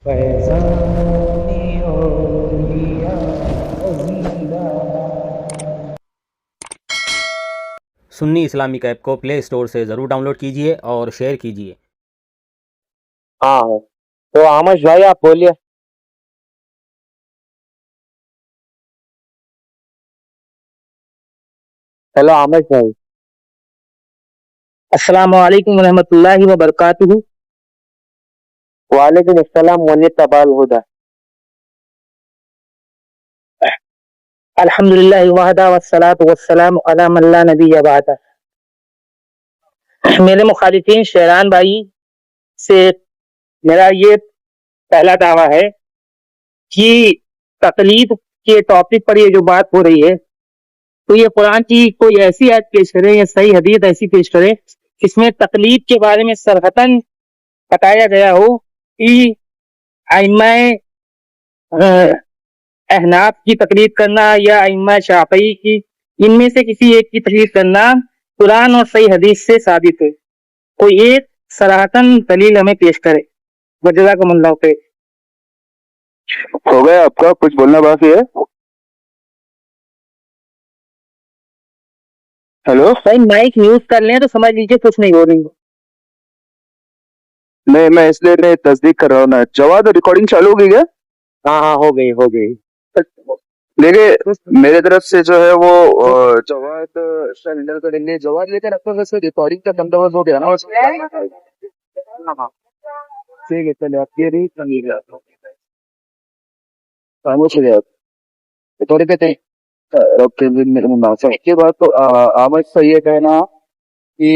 फैज़ाने औलिया ज़िंदा। Sunni Islamic app को play store से ज़रूर डाउनलोड कीजिए और शेयर कीजिए। हाँ हाँ। तो आमश भाई आप बोलिए। हेलो आमश भाई। अस्सलाम वालेकुम रहमतुल्लाहि व बरकातुहू। वालेकुम अस्सलाम व तबाल हुदा। अल्हम्दुलिल्लाह वहदा वस्सलातु वस्सलामु अला मन ला नबिय्य बअदा। मेरे मुखालिफिन शेरान भाई से मेरा ये पहला दावा है कि तकलीद के टॉपिक पर ये जो बात हो रही है, तो ये कुरान की कोई ऐसी आयत पेश करें या सही हदीस ऐसी पेश करें जिसमें तकलीद के बारे में सरहतन बताया गया हो कि आइम्मा अहनाफ की तकलीद करना या इम्मा शाफई की, इनमें से किसी एक की तकलीद करना कुरान और सही हदीस से साबित है। कोई एक सराहतन दलील हमें पेश करे। जज़ाकुमुल्लाह खैर। हो गया आपका, कुछ बोलना बाकी है? हेलो। भाई माइक म्यूट कर लें तो समझ लीजिए कुछ नहीं हो रही। नहीं, मैं इसलिए नहीं तस्दीक कर रहा हूँ ना। जवाद रिकॉर्डिंग चालू हो गई क्या? हाँ हाँ, हो गई हो गई। देखिए, मेरे तरफ से जो है वो जवाद सिलेंडर करेंगे। जवाद लेकर आपका वैसे रिकॉर्डिंग का बंदोबस्त हो गया ना? हाँ, ठीक है, चलिए आप ये रही खामोश हो गया। थोड़ी पे थे ओके। मेरे मुन्ना से इसके बाद तो आमद से ये कहना कि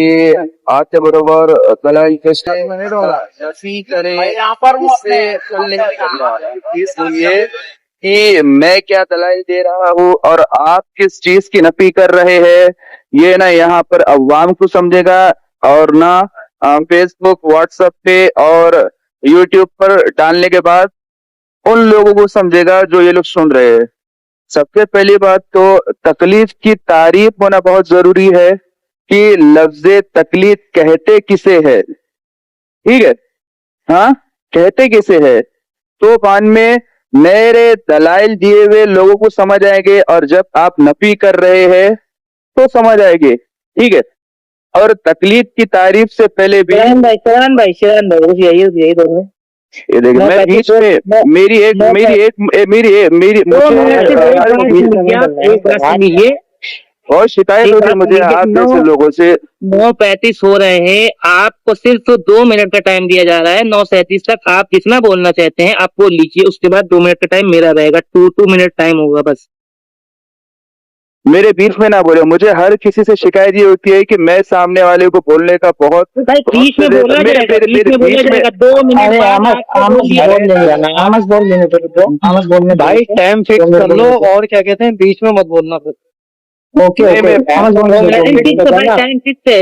आज के बरोबर कलाई नफी करे इससे चलने इसलिए कि मैं क्या दलाइल दे रहा हूँ और आप किस चीज की नफी कर रहे हैं, ये ना यहाँ पर अवाम को समझेगा और ना फेसबुक व्हाट्सएप पे और यूट्यूब पर डालने के बाद उन लोगों को समझेगा जो ये लोग सुन रहे हैं। सबसे पहली बात तो तकलीफ की तारीफ होना बहुत जरूरी है कि लफ्ज तकलीफ कहते किसे है। ठीक है, हाँ, कहते किसे है। तो पान में मेरे दलाइल दिए हुए लोगों को समझ आएंगे और जब आप नफी कर रहे हैं तो समझ आएंगे। ठीक है, और तकलीफ की तारीफ से पहले भी शेरान भाई बस यही दोनों। ये देखिए, मैं मैं बीच में मेरी एक मैं मेरी एक मेरी मेरी दो मिनट से मुझे एक बात सुनिए। और शिकायत एक होती है बात मुझे सुनिए, आप जैसे लोगों से। 9:35 हो रहे हैं, आपको सिर्फ 2 मिनट का टाइम दिया जा रहा है। 9:37 तक आप जितना बोलना चाहते हैं आप बोल लीजिए, उसके बाद 2 मिनट का टाइम मेरा रहेगा। 2 मिनट टाइम होगा बस। मेरे बीच में ना बोले। मुझे हर किसी से शिकायत ये होती है कि मैं सामने वाले को बोलने का बहुत भाई बीच में बोला जाएगा, बीच में बोला जाएगा। 2 मिनट बाद आपको बोल दिया जाएगा। आमस बोल लेने तो आमस बोलने दो। भाई टाइम फिक्स कर लो और क्या कहते हैं, बीच में मत बोलना फिर। ओके ओके, आमस बोलने दो। टाइम फिक्स है भाई, टाइम फिक्स है।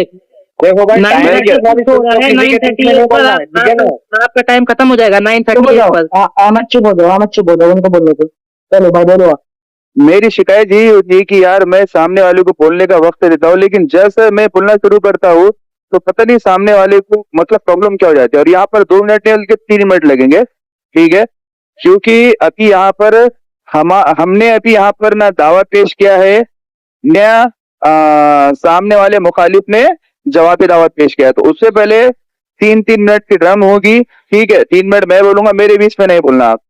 देखो भाई, 9:30 हो रहा है, 9:38 पर आपका टाइम खत्म हो जाएगा। 9:38 पर आमद चुप हो जाओ, आमद चुप हो जाओ, उनको बोलने दो। चलो भाई बोलो आप। मेरी शिकायत यही होती है कि यार मैं सामने वाले को बोलने का वक्त देता हूँ, लेकिन जैसे मैं बोलना शुरू करता हूँ तो पता नहीं सामने वाले को मतलब प्रॉब्लम क्या हो जाती है। और यहाँ पर 2 मिनट नहीं बल्कि 3 मिनट लगेंगे। ठीक है, क्योंकि अभी यहाँ पर हमने अभी यहाँ पर ना दावा पेश किया है, नया सामने वाले मुखालिफ ने जवाबी दावत पेश किया है। तो उससे पहले 3-3 मिनट की ड्रम होगी। ठीक है, 3 मिनट मैं बोलूंगा, मेरे बीच में नहीं बोलना आप।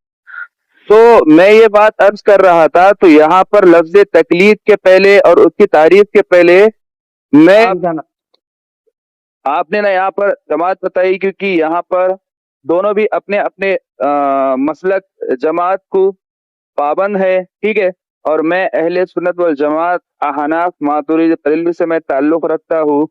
तो मैं ये बात अर्ज कर रहा था, तो यहाँ पर लफ्ज तकलीद के पहले और उसकी तारीफ के पहले मैं आपने ना यहाँ पर जमात बताई, क्योंकि यहाँ पर दोनों भी अपने अपने मसलक जमात को पाबंद है। ठीक है, और मैं अहले सुन्नत वल जमात अहनाफ मातुरीदी बरेलवी से मैं ताल्लुक रखता हूँ।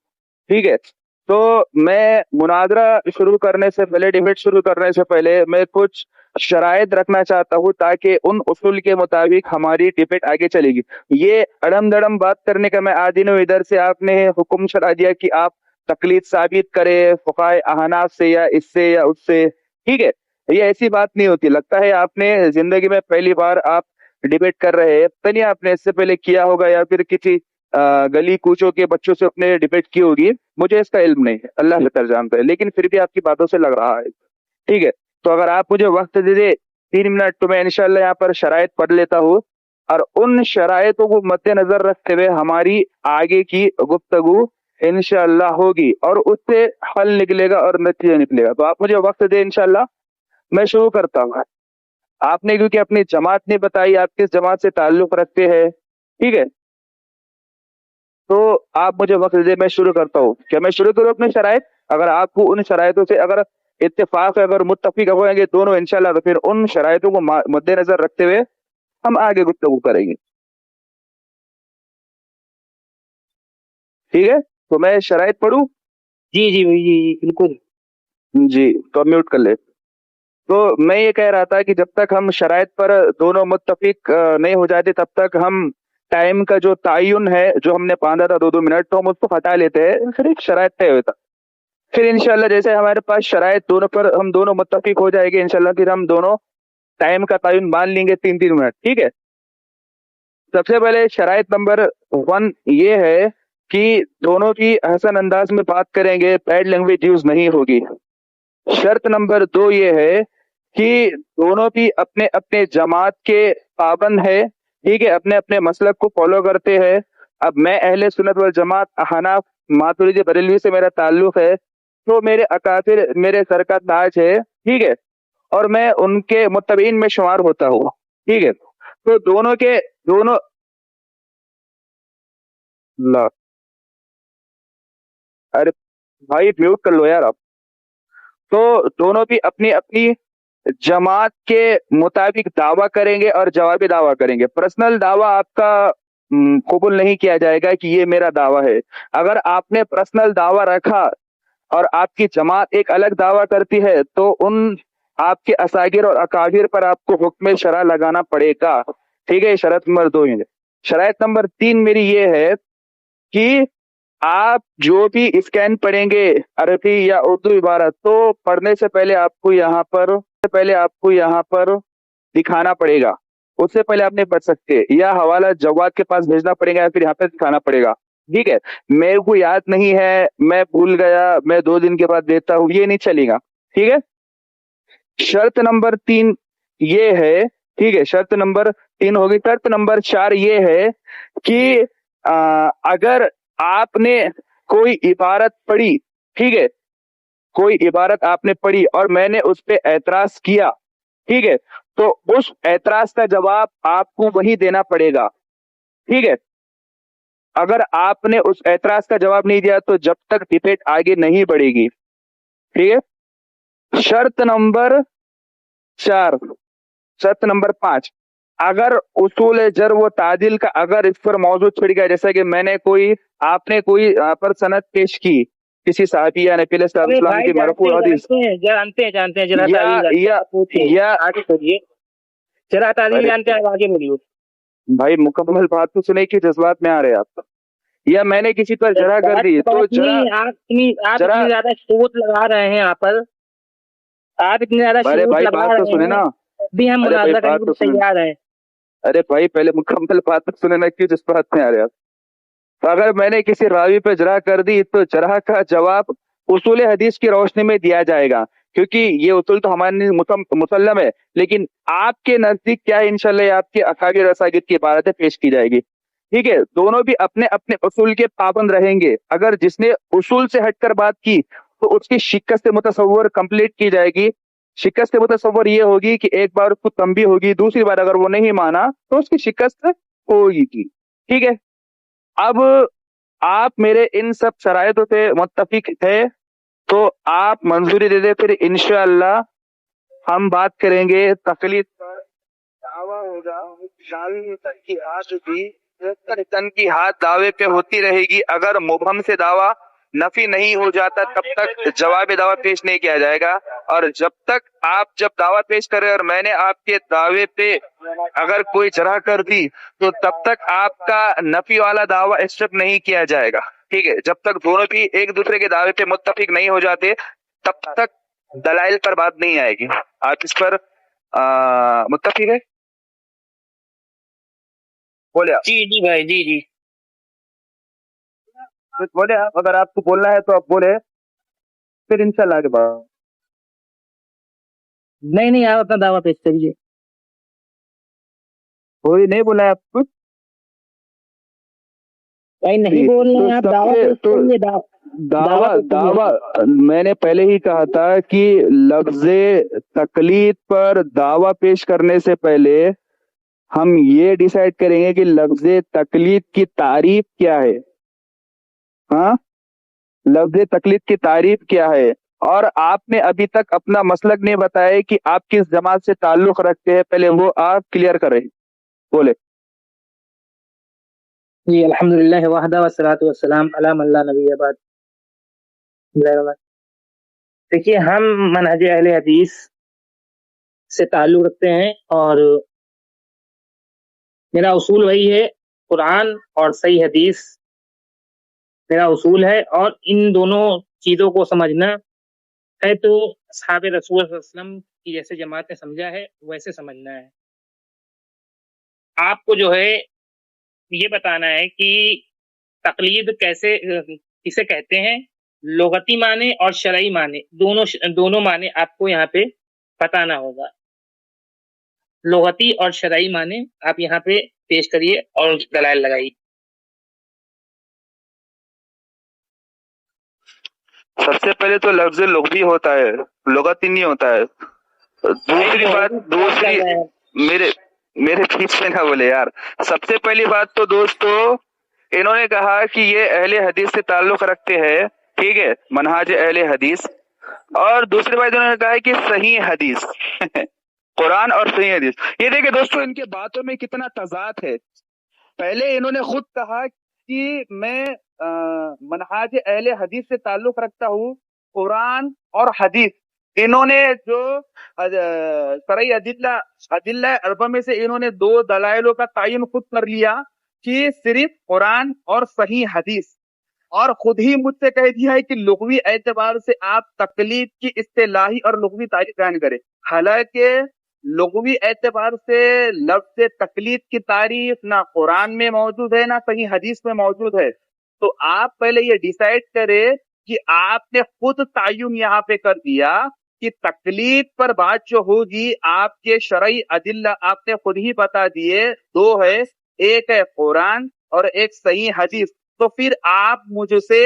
ठीक है, तो मैं मुनाजरा शुरू करने से पहले, डिबेट शुरू करने से पहले मैं कुछ शराइत रखना चाहता हूँ ताकि उन उसूल के मुताबिक हमारी डिबेट आगे चलेगी। ये अड़म दड़म बात करने का मैं आदि हूँ। इधर से आपने हुक्म चला दिया कि आप तकलीद साबित करें फुकाए अहनाफ से या इससे या उससे। ठीक है, ये ऐसी बात नहीं होती। लगता है आपने जिंदगी में पहली बार आप डिबेट कर रहे हैं, पता नहीं आपने इससे पहले किया होगा या फिर किसी गली कूचों के बच्चों से अपने डिबेट की होगी। मुझे इसका इल्म नहीं है, अल्लाह बेहतर जानता है, लेकिन फिर भी आपकी बातों से लग रहा है। ठीक है, तो अगर आप मुझे वक्त दे दे 3 मिनट तो मैं इंशाल्लाह यहाँ पर शराइत पढ़ लेता हूँ और उन शराइतों को मद्देनजर रखते हुए हमारी आगे की गुफ्तगू इंशाल्लाह होगी और उससे हल निकलेगा और नतीजा निकलेगा। तो आप मुझे वक्त दे इंशाल्लाह, मैं शुरू करता हूँ। आपने क्योंकि अपनी जमात नहीं बताई, आप किस जमात से ताल्लुक रखते हैं, ठीक है, तो आप मुझे वक्त दे, मैं शुरू करता हूँ। क्या मैं शुरू करूँ अपनी शराइत? अगर आपको उन शराइतों से अगर इत्तेफाक है, अगर मुत्तफिक होंगे दोनों इंशाल्लाह, तो फिर उन शराइतों को मद्देनजर रखते हुए हम आगे गुफ्तगू करेंगे, ठीक है? तो मैं शराइत पढ़ूं? जी जी जी जी बिल्कुल। जी, तो म्यूट कर ले। तो मैं ये कह रहा था कि जब तक हम शराइत पर दोनों मुत्तफिक नहीं हो जाते तब तक हम टाइम का जो तयन है, जो हमने बांधा था 2-2 मिनट, तो हम उसको हटा लेते हैं, फिर एक शराइत तय होता। फिर इंशाल्लाह जैसे हमारे पास शराइत दोनों पर हम दोनों मुत्तफिक हो जाएंगे इंशाल्लाह, फिर हम दोनों टाइम का तयन मान लेंगे 3-3 मिनट, ठीक है? सबसे पहले शराइत नंबर 1 ये है कि दोनों की हसन अंदाज में बात करेंगे, बैड लैंग्वेज यूज नहीं होगी। शर्त नंबर 2 ये है कि दोनों भी अपने अपने जमात के पाबंद है, ठीक है, अपने अपने मसलक को फॉलो करते हैं। अब मैं अहले सुन्नत वल जमात हनाफ मातुरिदी बरेलवी से मेरा ताल्लुक है, तो मेरे अकाफिर मेरे सर का ताज है, ठीक है, और मैं उनके मुत्तबईन में शुमार होता हूँ, ठीक है? तो दोनों ला अरे भाई म्यूट कर लो यार आप। तो दोनों भी अपनी अपनी जमात के मुताबिक दावा करेंगे और जवाबी दावा करेंगे। पर्सनल दावा आपका कबूल नहीं किया जाएगा कि ये मेरा दावा है। अगर आपने पर्सनल दावा रखा और आपकी जमात एक अलग दावा करती है तो उन आपके असागिर और अकाबिर पर आपको हुक्म शरा लगाना पड़ेगा, ठीक है? शरत नंबर 2 है। शराइत नंबर 3 मेरी ये है कि आप जो भी स्कैन पढ़ेंगे अरबी या उर्दू इबारत, तो पढ़ने से पहले आपको यहाँ पर दिखाना पड़ेगा। उससे पहले आप नहीं पढ़ सकते, या हवाला जवाद के पास भेजना पड़ेगा या फिर यहाँ पे दिखाना पड़ेगा, ठीक है? मेरे को याद नहीं है, मैं भूल गया, मैं 2 दिन के बाद देता हूँ, ये नहीं चलेगा, ठीक है? शर्त नंबर 3 ये है, ठीक है, शर्त नंबर 3 होगी। शर्त नंबर 4 ये है कि अगर आपने कोई इबारत पढ़ी, ठीक है, कोई इबारत आपने पढ़ी और मैंने उस पे एतराज किया, ठीक है, तो उस एतराज का जवाब आपको वही देना पड़ेगा, ठीक है? अगर आपने उस एतराज का जवाब नहीं दिया तो जब तक डिबेट आगे नहीं बढ़ेगी, ठीक है? शर्त नंबर 4, शर्त नंबर 5, अगर उसूल जर व तादिल का अगर इस पर मौजूद छिड़ गया, जैसे कि आपने कोई पर सनद पेश की किसी साहबी या नबी अरे सल्लल्लाहु भाई अलैहि वसल्लम की मरफू हदीस, जानते हैं जरा या तारीख या पूछिए, या आगे छोड़िए। जरा तारीख अरे जानते हैं, अब आगे बढ़िए। भाई मुकम्मल बात तो सुने कि जज्बात में आ रहे हैं आप, या मैंने किसी पर जरा कर दी तो बात जरा नहीं, आप जरा इतनी ज्यादा शोट लगा रहे हैं यहाँ पर, आप इतनी ज्यादा अरे शोट भाई लगा बात तो रहे सुने हैं, ना, अभी हम अरे भाई मुनाज़ा करने बात के तो लिए सुने, तैयार हैं। अरे भाई पहले मुकम्मल बात तो सुने ना, क्यों जज्बात में आ रहे हैं आप? तो अगर मैंने किसी रावी पे जरा कर दी तो जरा का जवाब उसूल हदीस की रोशनी में दिया जाएगा, क्योंकि ये उसूल तो हमारे मुसल्लम है, लेकिन आपके नजदीक क्या है, इंशाल्लाह ये आपके अकाबिर असागिर की इबारतें पेश की जाएगी, ठीक है? दोनों भी अपने अपने उसूल के पाबंद रहेंगे। अगर जिसने उसूल से हटकर बात की तो उसकी शिकस्त मुतसव्वर कंप्लीट की जाएगी। शिकस्त मुतसव्वर ये होगी कि एक बार उसको तंबी होगी, दूसरी बार अगर वो नहीं माना तो उसकी शिकस्त होगी, ठीक है? अब आप मेरे इन सब शराइतों से मुत्तफिक है तो आप मंजूरी दे दे, फिर इंशाअल्लाह हम बात करेंगे तकलीफ पर। दावा होगा, दावे की हाथ भी तन की हाथ दावे पे होती रहेगी। अगर मुबहम से दावा नफी नहीं हो जाता तब तक जवाब दावा पेश नहीं किया जाएगा, और जब दावा पेश करे और मैंने आपके दावे पे अगर कोई जरा कर दी तो तब तक आपका नफी वाला दावा एक्सेप्ट नहीं किया जाएगा, ठीक है? जब तक दोनों भी एक दूसरे के दावे पे मुत्तफिक नहीं हो जाते तब तक दलाइल पर बात नहीं आएगी। आप इस पर मुत्तफिक है? बोले आप, जी जी भाई, जी जी। कुछ बोले आप, अगर आपको बोलना है तो आप बोले, फिर इंशाल्लाह आगे बढ़ो। नहीं नहीं, आप अपना दावा पेश करिए। कोई नहीं बोला है आपको? भाई नहीं बोल रहे हैं आप, दावा पेश करिए। दावा तो करिए। दावा मैंने पहले ही कहा था कि लफ्जे तकलीद पर दावा पेश करने से पहले हम ये डिसाइड करेंगे कि लफ्जे तकलीद की तारीफ क्या है। हाँ, लफ्जे तकलीद की तारीफ क्या है। और आपने अभी तक अपना मसलक नहीं बताया कि आप किस जमात से ताल्लुक रखते हैं, पहले वो आप क्लियर करें। बोले। जी अल्हम्दुलिल्लाह वहदा वस्सलातु वस्सलाम अला मन ला नबी बाद। देखिए, हम मनहज अहले हदीस से ताल्लुक रखते हैं और मेरा उसूल वही है, कुरान और सही हदीस मेरा उसूल है। और इन दोनों चीजों को समझना है तो असहाबे रसूल सल्लल्लाहु अलैहि वसल्लम की जैसे जमात ने समझा है वैसे समझना है। आपको जो है ये बताना है कि तकलीद कैसे किसे कहते हैं, लुगती माने और शरई माने, दोनों माने आपको यहाँ पे बताना होगा। लुगती और शरई माने आप यहाँ पे पेश करिए और दलाइल लगाइए। सबसे पहले तो लफ्ज लुग़वी होता है, लुगती नहीं होता है। दूसरी मेरे मेरे बीच में ना बोले यार। सबसे पहली बात तो दोस्तों, इन्होंने कहा कि ये अहले हदीस से ताल्लुक रखते हैं, ठीक है, मनहाज अहले हदीस। और दूसरी बात इन्होंने कहा है कि सही हदीस कुरान और सही हदीस। ये देखिए दोस्तों, इनके बातों में कितना तजाद है। पहले इन्होंने खुद कहा कि मैं मनहाज अहले हदीस से ताल्लुक रखता हूँ, कुरान और हदीस। इन्होंने जो सरई अदिल्ला अरबा में से इन्होंने दो दलाइलों का तायन खुद कर लिया कि सिर्फ कुरान और सही हदीस। और खुद ही मुझसे कह दिया है कि लुग़वी एतबार से आप तकलीद की इस्तिलाही और लुग़वी तारीफ बयान करें। हालांकि लुग़वी एतबार से लफ्ज़ तकलीद की तारीफ ना कुरान में मौजूद है ना सही हदीस में मौजूद है। तो आप पहले ये डिसाइड करें कि आपने खुद तायुन यहाँ पे कर दिया कि तकलीद पर बात जो होगी, आपके शरई अदिल्ला आपने खुद ही बता दिए, दो है, एक है कुरान और एक सही हदीस। तो फिर आप मुझसे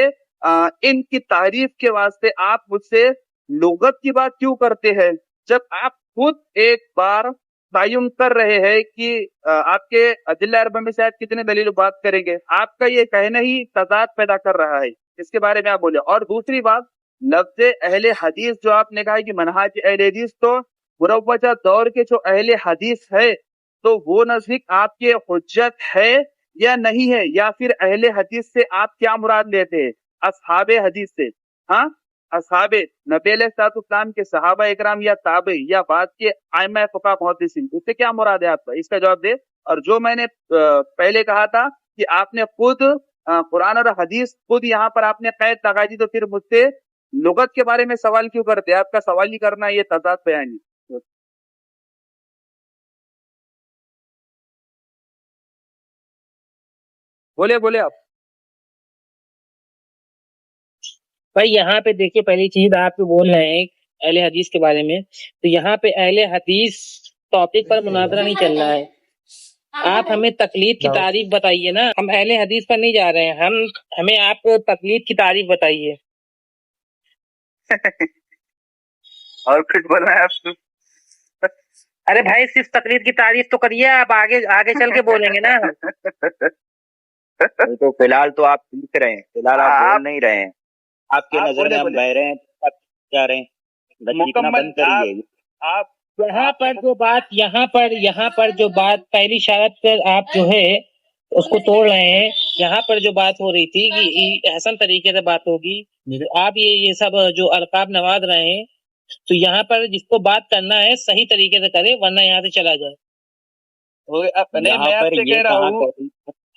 इनकी तारीफ के वास्ते आप मुझसे लुगत की बात क्यों करते हैं, जब आप खुद एक बार तायुन कर रहे हैं कि आपके अदिल्ला अरबा में से आप कितने दलील बात करेंगे। आपका ये कहना ही तजाद पैदा कर रहा है, इसके बारे में आप बोले। और दूसरी बात, लफ्ज अहले हदीस जो आपने कहा कि मनहाज अहले हदीस, तो मुरव्वजा दौर के जो अहले हदीस है तो वो नजदीक आपके हुज्जत है या नहीं है, या फिर अहले हदीस से आप क्या मुराद लेते हैं, असहाबे हदीस से? हाँ, असहाबे नबी अलैहिस्सलाम के सहाबा इकराम या ताबे या बाद के आइमा फुक़हा मुहद्दिसीन, उससे क्या मुराद है आपका, इसका जवाब दे। और जो मैंने पहले कहा था कि आपने खुद कुरान और हदीस खुद यहाँ पर आपने कैद लगा दी, तो फिर मुझसे लुगत के बारे में सवाल क्यों करते हैं? आपका सवाल ही करना ये तजाद बयानी। बोले बोले आप। भाई यहाँ पे देखिए, पहली चीज आप बोल रहे हैं अहले हदीस के बारे में, तो यहाँ पे अहले हदीस टॉपिक पर मुनाजरा नहीं चल रहा है। आप हमें तकलीद की तारीफ बताइए ना, हम अहले हदीस पर नहीं जा रहे हैं, हमें आप तकलीद की तारीफ बताइए। और कुछ बोलना है आपको? अरे भाई, सिर्फ तकलीद की तारीफ तो करिए, आप आगे आगे चल के बोलेंगे ना। तो फिलहाल तो आप लिख रहे हैं, फिलहाल आप बोल नहीं रहे हैं। आपके नजर में हम बह रहे हैं, आप जा रहे हैं, लिखना बंद करिए। आप यहाँ पर जो बात पहली शर्त पर आप जो है उसको तोड़ रहे हैं। यहाँ पर जो बात हो रही थी कि हसन तरीके से बात होगी, आप ये सब जो अलकाब नवाज रहे हैं, तो यहाँ पर जिसको बात करना है सही तरीके से करे, वरना यहाँ से चला जाए। मैं आपसे कह रहा हूँ,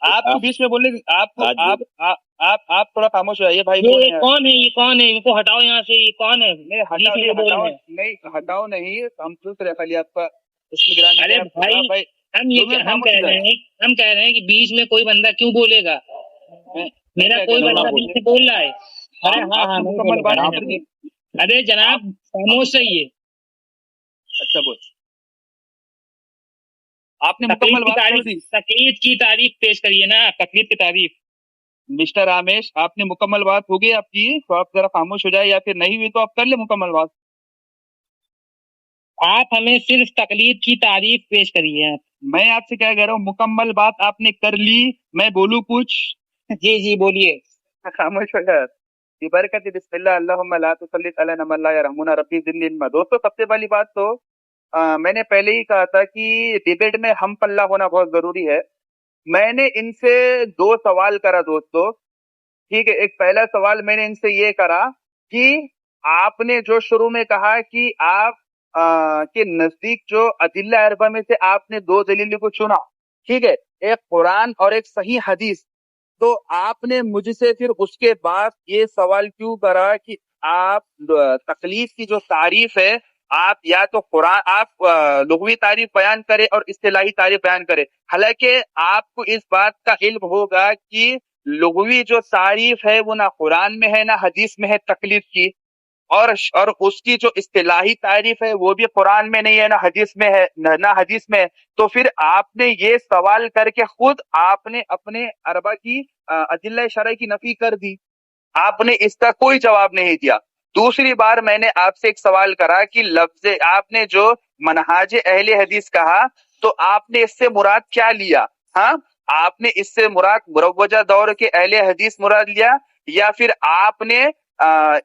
आपको बीच में बोलने आप थोड़ा खामोश रहिए भाई। ये कौन है? इनको हटाओ यहाँ से। ये कौन है? नहीं हटाओ नहीं, हम चुप रहे खाली आपका इसमें। अरे भाई, हम कह रहे हैं कि बीच में कोई बंदा क्यों बोलेगा? मेरा कोई बंदा बीच में बोल रहा है। अरे हाँ, मुकम्मल बात। अरे जनाब, खामोश रहिए। अच्छा बोल। आपने मुकम्मल बात कर दी। तकलीफ की तारीफ पेश करिए ना, तकलीफ की तारीफ। मिस्टर रामेश, आपने मुकम्मल बात हो गई आपकी, तो आप जरा खामोश हो जाए, या फिर नहीं हुई तो आप कर ले मुकम्मल बात। आप हमें सिर्फ तकलीफ की तारीफ पेश करिए। मैं आपसे क्या कह रहा हूँ, मुकम्मल बात आपने कर ली, मैं बोलूं कुछ? जी जी बोलिए। खामोश हो जाए। बरकत बिस्मिल्लाह अल्लाहुम्मा ला तुसल्लित अलैना मन ला यरहमुना रब्बी ज़िदनी इल्मा। दोस्तों, सबसे पहली बात तो मैंने पहले ही कहा था कि डिबेट में हम पल्ला होना बहुत जरूरी है। मैंने इनसे 2 सवाल करा दोस्तों, ठीक है। एक पहला सवाल मैंने इनसे ये करा कि आपने जो शुरू में कहा कि आप के नजदीक जो अदिल्ला अरबा में से आपने 2 दलीलों को चुना, ठीक है, एक कुरान और एक सही हदीस। तो आपने मुझसे फिर उसके बाद ये सवाल क्यों करा कि आप तकलीफ की जो तारीफ है, आप या तो कुरान, आप लुग़वी तारीफ बयान करें और इस्तिलाही तारीफ बयान करें। हालांकि आपको इस बात का इल्म होगा कि लुग़वी जो तारीफ है वो ना कुरान में है ना हदीस में है तकलीफ की, और उसकी जो इस्तिलाही तारीफ है वो भी कुरान में नहीं है ना हदीस में है, ना हदीस में है। तो फिर आपने ये सवाल करके खुद आपने अपने अरबा की अदिल्ला शरई की नफी कर दी। आपने इसका कोई जवाब नहीं दिया। दूसरी बार मैंने आपसे एक सवाल करा कि लफ्ज़ आपने जो मनहाज अहले हदीस कहा, तो आपने इससे मुराद क्या लिया? हाँ, आपने इससे मुराद मुरव्वजा दौर के अहले हदीस मुराद लिया, या फिर आपने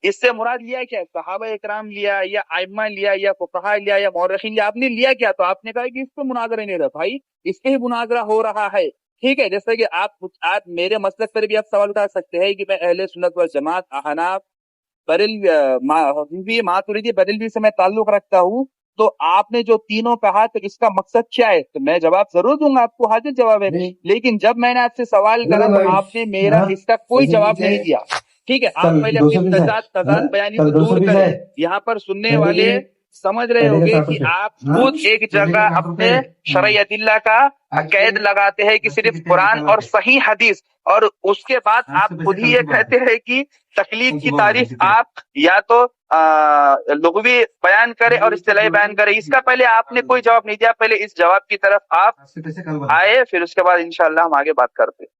इससे मुराद लिया क्या? सहाबा इकराम लिया, या आइम्मा लिया, या फुक़हा लिया, या मौरखीन लिया? आपने लिया क्या? तो आपने कहा कि इस पे मुनाजरा नहीं रहा भाई, इसके ही मुनाजरा हो रहा है, ठीक है। जैसे कि आप मेरे मसलक पर भी आप सवाल उठा सकते हैं कि मैं अहले सुन्नत व जमात, अहनाफ, बरेलवी, मातुरीदी, बरेलवी से मैं ताल्लुक रखता हूँ। तो आपने जो तीनों कहा, तो इसका मकसद क्या है? तो मैं जवाब जरूर दूंगा, आपको हाजिर जवाब है। लेकिन जब मैंने आपसे सवाल करा तो आपने मेरा इसका कोई जवाब नहीं दिया, ठीक है। आप पहले अपनी तजाद बयानी को दूर करें। यहाँ पर सुनने वाले समझ रहे होंगे कि आप खुद एक जगह अपने शरई अदिल्ला का कैद लगाते हैं कि सिर्फ कुरान और सही हदीस, और उसके बाद आप खुद ही ये कहते हैं कि तकलीफ की तारीफ आप या तो लुग़वी बयान करें और इस्तिलाही बयान करें। इसका पहले आपने कोई जवाब नहीं दिया। पहले इस जवाब की तरफ आप आए, फिर उसके बाद इंशाअल्लाह हम आगे बात करते हैं।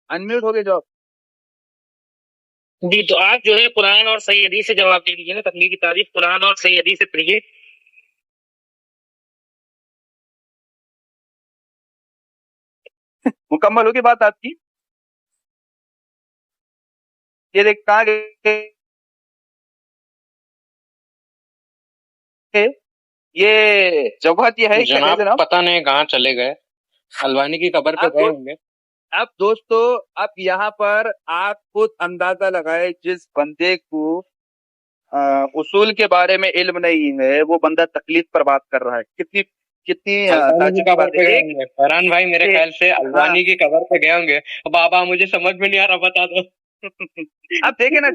अनम्यूट हो गए जवाब। जी, तो आप जो है कुरान और सही हदीस से जवाब दे दीजिए ना, तकलीफ की तारीफ कुरान और सही हदीस से पढ़िए। मुकम्मल होगी बात आपकी? ये देख कहाँ गए, ये जवाहत ये है जनाब, जनाब? पता नहीं कहाँ चले गए, अलवानी की कब्र पे गए होंगे। अब दोस्तों, अब यहाँ पर आप खुद अंदाजा लगाए, जिस बंदे को उसूल के बारे में इल्म नहीं है, वो बंदा तकलीफ पर बात कर रहा है। कितनी ताज्जुब की बात है। फरहान भाई मेरे ख्याल से अलवानी की कब्र पे गए होंगे। बाबा मुझे समझ में नहीं आ रहा, बता दो। अब देखे ना,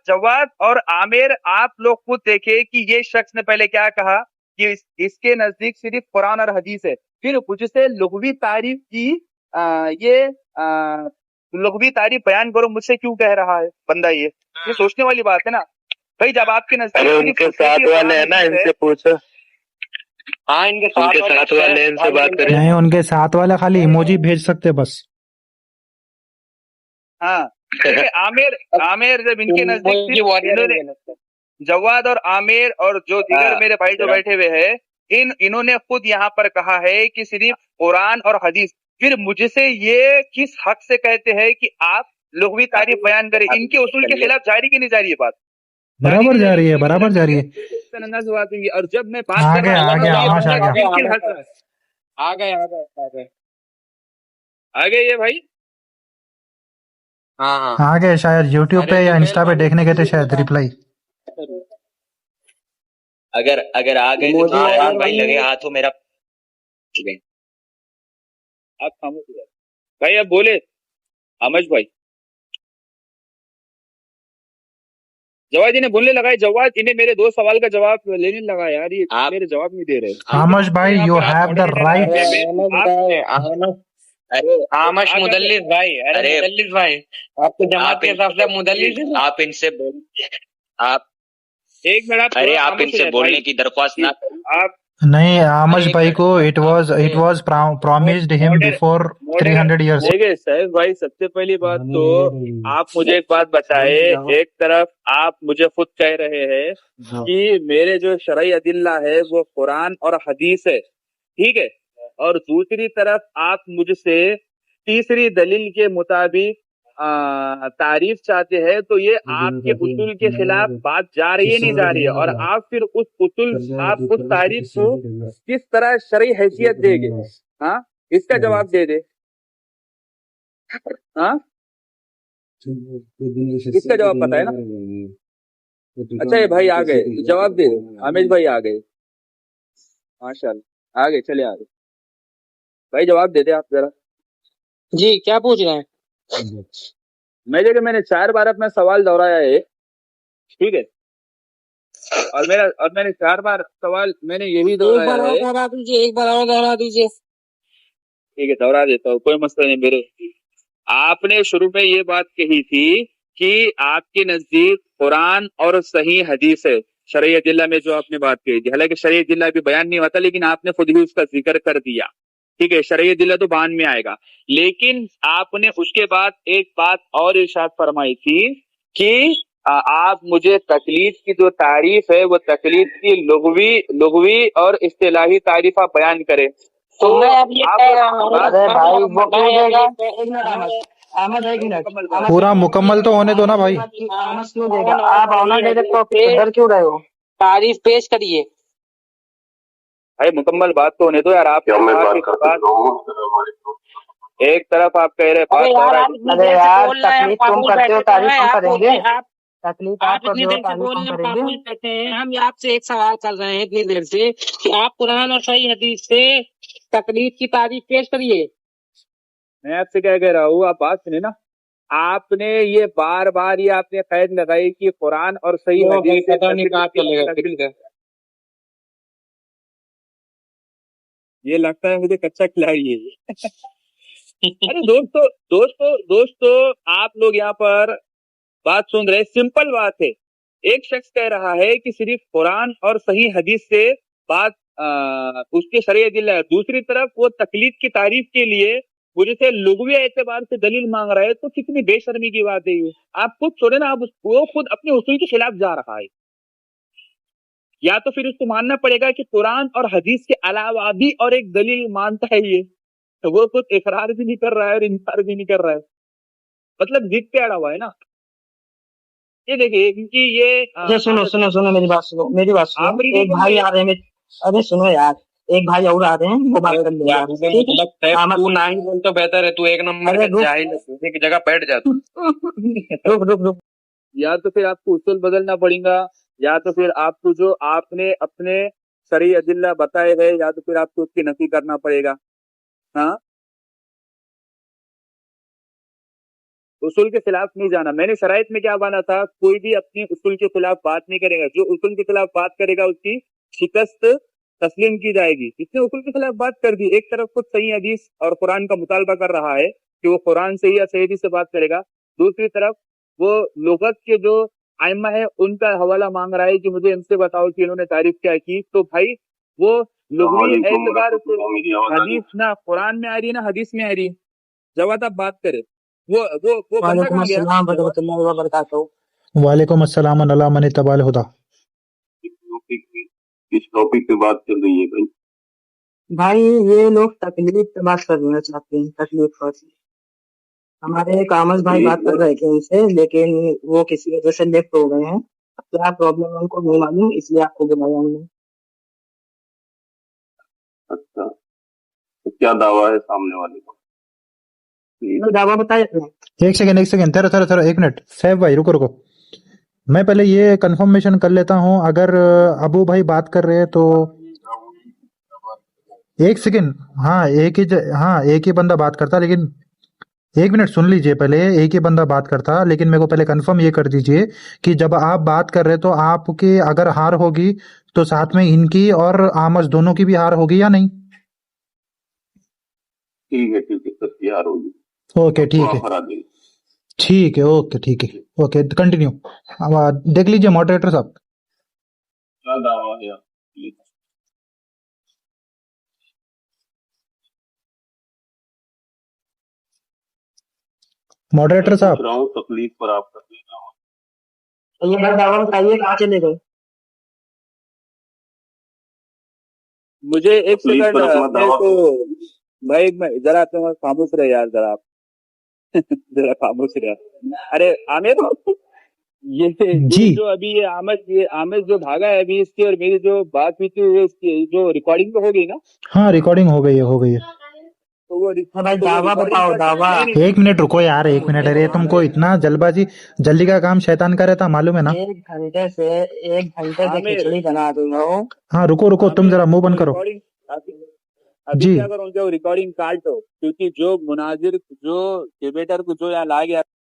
जवाद और आमिर, आप लोग खुद देखे कि ये शख्स ने पहले क्या कहा कि इसके नजदीक सिर्फ कुरान और हदीस है। फिर मुझसे लुग़वी तारीफ की, ये लुग़वी तारीफ बयान करो, मुझसे क्यों कह रहा है बंदा? ये सोचने वाली बात है ना भाई। जब आपके नजदीक उनके साथ वाले है ना, इनसे पूछो। हाँ, इनके साथ वाले इनसे बात करें। नहीं, उनके साथ वाले खाली इमोजी भेज सकते बस। हाँ, आमिर जब इनके नजदीक जवाद और आमिर और जो दीगर मेरे भाई जो बैठे हुए हैं, इन्होंने खुद यहाँ पर कहा है कि सिर्फ कुरान और हदीस। फिर मुझसे ये किस हक से कहते हैं कि आप लुग़वी तारीफ बयान करें? इनके उसूल के खिलाफ जारी की नहीं जा रही है बात? बराबर जा रही है, बराबर जा रही है। और जब मैं बात आ कर रहा हूँ, आ गए ये भाई। हाँ आ गए शायद यूट्यूब पे या इंस्टा पे देखने गए थे शायद रिप्लाई। अगर आ गए तो फरहान भाई लगे हाथों मेरा। आप खामोश हो जाए भाई, अब बोले अमज भाई। जवाद इन्हें बोलने लगा है, जवाद इन्हें मेरे 2 सवाल का जवाब लेने लगा यार। ये मेरे जवाब नहीं दे रहे। आमज भाई, यू हैव द राइट। अरे आमश मुदल्लिस भाई, अरे अरे मुदल्लिस भाई, आपको जमात के हिसाब से मुदल्लिस है? आप इनसे बोल आप एक मिनट आप अरे थोड़ा आप खामोश हो इनसे जाए बोलने भाई। की दरख्वास्त ना करें। आप नहीं, आमश एक भाई मिनट, को it was promised him मॉडर before मॉडर 300 years. देखिए साहिब भाई, सबसे पहली बात तो आप मुझे एक बात बताए। एक तरफ आप मुझे खुद कह रहे हैं कि मेरे जो शरई अदिल्ला है वो कुरान और हदीस है, ठीक है, और दूसरी तरफ आप मुझसे तीसरी दलील के मुताबिक तारीफ चाहते हैं। तो ये आपके उसूल के खिलाफ बात जा रही है, नहीं जा रही है? और आप फिर उस उसूल, आप उस तारीफ को किस तरह शरई हैसियत देंगे? हाँ, इसका जवाब दे दे। हाँ, इसका जवाब पता है ना? अच्छा, ये भाई आ गए, जवाब दे दो। आमिर भाई आ गए, माशाल्लाह, आ गए, चले आ गए भाई, जवाब दे दे आप जरा। जी, क्या पूछ रहे हैं? मैंने 4 बार अपना सवाल दोहराया है, ठीक है, और मैंने 4 बार सवाल मैंने यही एक बार दोहराया और है। दोहरा दीजिए, एक बार और दोहरा दीजिए। ठीक है, दोहरा देता हूँ, कोई मसला नहीं। मेरे आपने शुरू में ये बात कही थी कि आपके नजदीक कुरान और सही हदीस है, शरई अदिल्ला में जो आपने बात कही थी। हालांकि शरई अदिल्ला भी बयान नहीं होता, लेकिन आपने खुद ही उसका जिक्र कर दिया, ठीक है। शरई अदिल्ला तो बाद में आएगा, लेकिन आपने उसके बाद एक बात और इरशाद फरमाई थी कि आप मुझे तकलीफ की जो तारीफ है वो तकलीफ की लुग़वी और इस्तिलाही तारीफ आप बयान करें। तो मैं अब ये आप कह रहा हूँ, अरे भाई वो क्यों देगा? एक मिनट अहमद, एक मिनट पूरा मुकम्मल तो होने दो ना भाई। अहमद क्यों देगा? आप ऑनर डायरेक्ट तो इधर क्यों रहे हो? तारीफ पेश करिए। भाई मुकम्मल बात तो होने दो यार। आप एक तरफ आप कह रहे अरे यार, तकलीफ तुम करते हो, तारीफ हम करेंगे। तकलीफ आप इतनी देर से बोल रहे हैं, काबुल कहते हैं। हम आपसे एक सवाल कर रहे हैं इतनी देर से कि आप कुरान और सही हदीस से तकलीफ की तारीफ पेश करिए। मैं आपसे क्या कह रहा हूँ, आप बात सुने ना। आपने ये बार बार ये आपने कैद लगाई कि कुरान और सही हदीस से ये लगता है मुझे कच्चा खिलाड़ी है। अरे दोस्तों आप लोग यहाँ पर बात सुन रहे, सिंपल बात है। एक शख्स कह रहा है कि सिर्फ कुरान और सही हदीस से बात उसके शरई अदिल्ला है, दूसरी तरफ वो तकलीद की तारीफ के लिए मुझे से लुग़वी एतबार से दलील मांग रहा है। तो कितनी बेशर्मी की बात है ये। आप खुद छोड़े ना, आप वो खुद अपने उसूल के खिलाफ जा रहा है। या तो फिर उसको मानना पड़ेगा कि कुरान और हदीस के अलावा भी और एक दलील मानता है ये, तो वो खुद इकरार भी नहीं कर रहा है और इनकार भी नहीं कर रहा है, मतलब जिद पे अड़ा हुआ है ना। ये देखिए, क्योंकि ये सुनो मेरी बात सुनो। एक भाई आ रहे हैं, अरे सुनो यार, एक भाई और आ रहे हैं, वो बात कर लेंगे। तू ना ही बोल तो बेहतर है, तू एक नंबर का जाहिल है, की जगह बैठ जा तू। रुक। या तो फिर आपको उसूल बदलना पड़ेगा, या तो फिर आपको जो आपने अपने शरई अदिल्ला बताए हैं, या तो फिर आपको उसकी नफी करना पड़ेगा। हाँ, उसूल के खिलाफ नहीं जाना। मैंने शराइत में क्या माना था, कोई भी अपनी उसूल के खिलाफ बात नहीं करेगा। जो उसूल के खिलाफ बात करेगा उसकी शिकस्त तस्लीम की जाएगी। इसने उसूल के खिलाफ बात कर दी। एक तरफ खुद सही हदीस और कुरान का मुतालबा कर रहा है कि वो कुरान से या सही हदीस से बात करेगा, दूसरी तरफ वो लुगत के जो आइम्मा है उनका हवाला मांग रहा है कि मुझे इनसे बताओ कि इन्होंने तारीफ क्या की। तो भाई वो लुग़वी एतबार से हदीस ना कुरान में आ रही है ना हदीस में आ रही है। जब आप बात करें वो बंदा कहाँ गया? वालेकुम अस्सलाम अला मन तबाल हुदा। इस टॉपिक पे बात चल रही है भाई ये लोग तकलीफ पे बात करना चाहते हैं, तकलीफ पर। हमारे कामस भाई बात कर रहे थे उनसे, लेकिन वो किसी वजह से लेफ्ट हो गए हैं। क्या प्रॉब्लम है उनको नहीं मालूम, इसलिए आपको बुलाया हमने। अच्छा, तो क्या दावा है सामने वाले का? दावा बताए। एक सेकंड तेरा एक मिनट। सैफ भाई रुको। मैं पहले ये कंफर्मेशन कर लेता हूँ, अगर अबू भाई बात कर रहे हैं तो एक सेकंड। हाँ, एक ही बंदा बात करता, लेकिन एक मिनट सुन लीजिए पहले। एक ही बंदा बात करता, लेकिन मेरे को पहले कंफर्म ये कर दीजिए कि जब आप बात कर रहे तो आपकी अगर हार होगी तो साथ में इनकी और आमस दोनों की भी हार होगी या नहीं? ठीक है सर। तैयार होगी, ओके ठीक तो है आप हरा देंगे। ठीक है ओके ठीक है ओके कंटिन्यू। अब देख लीजिए मॉडरेटर साहब। क्या दावा है आपके? मॉडरेटर मैं साहब पूछ रहा हूँ तकलीफ पर आपका क्या दावा? तो ये बस दावा बताइए कहाँ चले गए। मुझे एक तकलीफ सेकंड पर अपना मेरे दावा को भाई मैं जरा आप खामोश रहे यार जरा आप जरा खामोश रहे। अरे आमिर ये जी। जो अभी ये आमिर जो भागा है अभी इसकी और मेरी जो बात हुई थी इसकी जो रिकॉर्डिंग तो हो गई ना। हाँ रिकॉर्डिंग हो गई है। तो वो हाँ भाई तो वो दावा रिकॉर्डिंग बताओ का दावा। नहीं, नहीं, एक मिनट रुको यार एक मिनट। अरे तुमको इतना जल्दबाजी, जल्दी का काम शैतान का रहता मालूम है ना। एक घंटे से आमिर खिचड़ी बना दूंगा हूँ। हाँ रुको तुम आमिर जरा मुंह वो बंद करो। रिकॉर्डिंग अभी जी क्या करो जो रिकॉर्डिंग काटो क्योंकि जो मुनाजिर जो डिबेटर को जो यहाँ ला गया